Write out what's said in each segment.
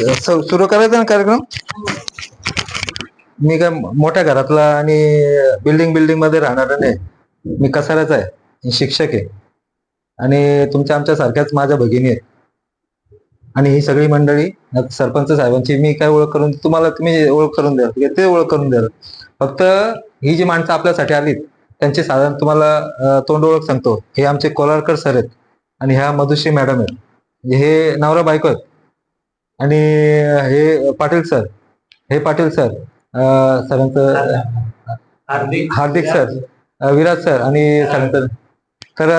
सुरू करायचा ना कार्यक्रम. मी काय मोठ्या घरातला आणि बिल्डिंग मध्ये राहणारा नाही. मी कसाऱ्याचा आहे, शिक्षक आहे आणि तुमच्या आमच्या सारख्याच माझ्या भगिनी आहेत. आणि ही सगळी मंडळी सरपंच साहेबांची मी काय ओळख करून तुम्हाला, तुम्ही ओळख करून द्याल, ते ओळख करून द्याल. फक्त ही जी माणसं आपल्यासाठी आलीत त्यांची साधारण तुम्हाला तोंड ओळख सांगतो. हे आमचे कोलारकर सर आहेत आणि ह्या मधुश्री मॅडम आहेत. हे नवरा बायको आहेत. आणि हे पाटील सर, हे पाटील सर, सरांचं हार्दिक सर, विराज सर आणि सरांचं. तर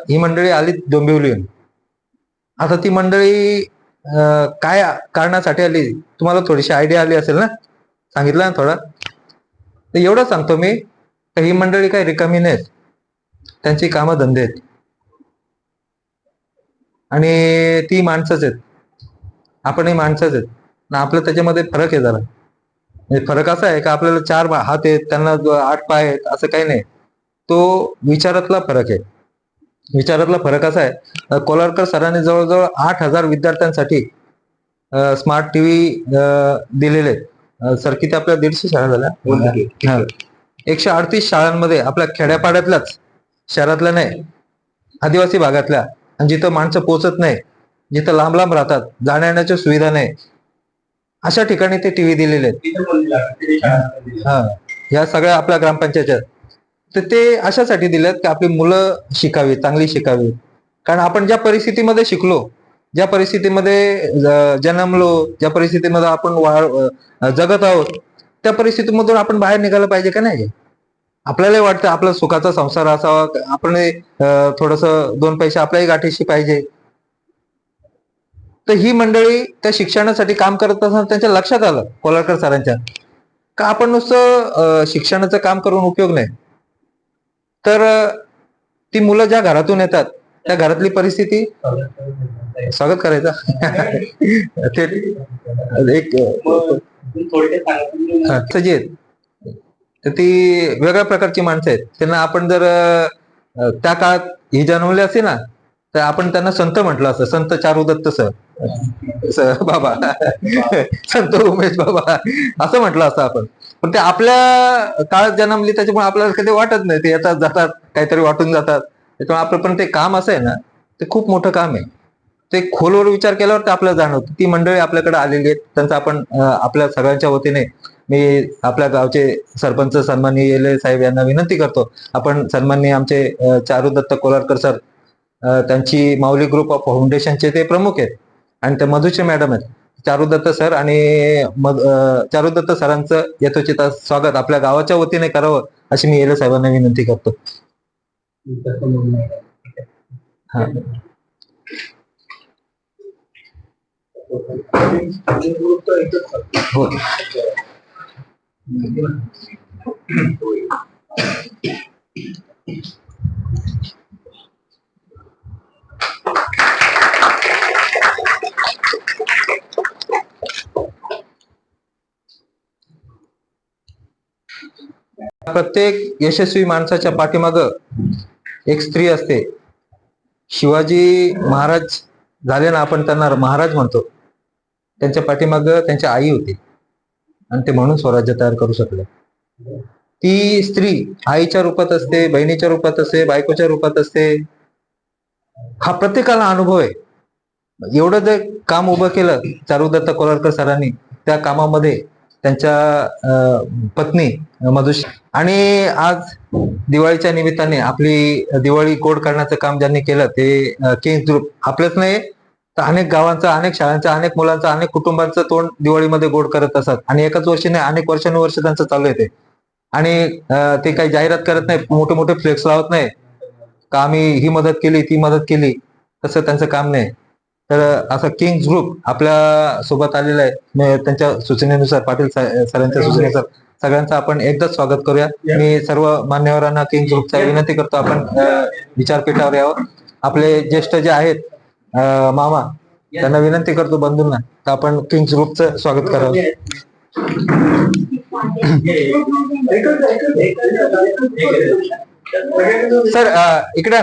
ही मंडळी आली डोंबिवलीहून. आता ती मंडळी काय कारणासाठी आली तुम्हाला थोडीशी आयडिया आली असेल ना, सांगितलं ना थोडं. तर एवढं सांगतो मी, ही मंडळी काही रिकामी नाहीत, त्यांची कामं धंदे आहेत आणि ती माणसंच आहेत, आपणही माणसंच आहेत. आपलं त्याच्यामध्ये फरक आहे जरा. म्हणजे फरक असा आहे का आपल्याला 4 हात आहेत, त्यांना 8 पाय आहेत, असं काही नाही. तो विचारातला फरक आहे. विचारातला फरक असा आहे, कोलारकर सरांनी जवळजवळ 8,000 विद्यार्थ्यांसाठी स्मार्ट टीव्ही दिलेले आहेत. सर किती आपल्या 150 शाळा झाल्या, 138 शाळांमध्ये, आपल्या खेड्यापाड्यातल्याच, शहरातल्या नाही, आदिवासी भागातल्या, आणि जिथं माणसं पोहोचत नाही, जिथं लांब लांब राहतात, जाण्या येण्याच्या सुविधा नाही, अशा ठिकाणी ते टीव्ही दिलेले आहेत. ह्या सगळ्या आपल्या ग्रामपंचायतच्या. तर ते अशासाठी दिलेत की आपली मुलं शिकावी, चांगली शिकावी. कारण आपण ज्या परिस्थितीमध्ये शिकलो, ज्या परिस्थितीमध्ये जन्मलो, ज्या परिस्थितीमध्ये आपण जगत आहोत, त्या परिस्थितीमधून आपण बाहेर निघायला पाहिजे का नाही. आपल्यालाही वाटतं आपला सुखाचा संसार असावा, आपण थोडस 2 पैसे आपल्याही गाठीशी पाहिजे. तर ही मंडळी त्या शिक्षणासाठी काम करत असताना त्यांच्या लक्षात आलं कोलारकर सरांच्या, का आपण नुसतं शिक्षणाचं काम करून उपयोग नाही. तर ती मुलं ज्या घरातून येतात त्या घरातली परिस्थिती, स्वागत करायचं ते एक तर ती वेगळ्या प्रकारची माणसं आहेत. त्यांना आपण जर त्या काळात ही जन्मले असते ना, तर आपण त्यांना संत म्हटलं असतं, संत चारुदत्त सर बाबा, संत उमेश बाबा असं म्हटलं असतं आपण. पण ते आपल्या काळात जन्मली त्याच्यामुळे आपल्याला कधी वाटत नाही. ते येतात जातात, काहीतरी वाटून जातात. त्याच्यामुळे आपलं पण ते काम असं आहे ना, ते खूप मोठं काम आहे. ते खोलवर विचार केल्यावर ते आपल्याला जाणवतं. ती मंडळी आपल्याकडे आलेली आहेत, त्यांचा आपण आपल्या सगळ्यांच्या वतीने मी आपल्या गावचे सरपंच सन्माननीय येले साहेब यांना विनंती करतो, आपण सन्माननीय आमचे चारुदत्त कोलारकर सर, त्यांची माऊली ग्रुप ऑफ फाउंडेशनचे ते प्रमुख आहेत, आणि ते मधुश्री मॅडम आहेत. चारुदत्त सर आणि चारुदत्त सरांचं यथोचित स्वागत आपल्या गावाच्या वतीने करावं अशी मी येले साहेबांना विनंती करतो. हो. प्रत्येक यशस्वी माणसाच्या पाठीमागं एक स्त्री असते. शिवाजी महाराज झाले ना, आपण त्यांना महाराज म्हणतो, त्यांच्या पाठीमागं त्यांची आई होती आणि ते म्हणून स्वराज्य तयार करू शकले. ती स्त्री आईच्या रूपात असते, बहिणीच्या रूपात असते, बायकोच्या रूपात असते. हा प्रत्येकाला अनुभव आहे. एवढं जर काम उभं केलं चारुदत्त कोलारकर सरांनी, त्या कामामध्ये त्यांच्या पत्नी मधुश्री, आणि आज दिवाळीच्या निमित्ताने आपली दिवाळी गोड करण्याचं काम ज्यांनी केलं ते किंग्स ग्रुप, आपल्याच नाही तर अनेक गावांचं, अनेक शाळांचं, अनेक मुलांचं, अनेक कुटुंबांचं तोंड दिवाळीमध्ये गोड करत असतात. आणि एकाच वर्षी नाही, अनेक वर्षानुवर्ष त्यांचं चालू आहे ते. आणि ते काही जाहिरात करत नाही, मोठे मोठे फ्लेक्स लावत नाही का आम्ही ही मदत केली, ती मदत केली, तसं त्यांचं काम नाही. तर असं किंग्स ग्रुप आपल्या सोबत आलेलं आहे. त्यांच्या सूचनेनुसार, पाटील सरांच्या सूचनेनुसार सगळ्यांचं आपण एकदाच स्वागत करूया. मी सर्व मान्यवरांना किंग्स ग्रुपचा विनंती करतो, आपण विचारपीठावर यावं. आपले ज्येष्ठ जे आहेत मामा, त्यांना विनंती करतो, बंधूंना, तर आपण किंग्स ग्रुपचं स्वागत करावं. सर इकडे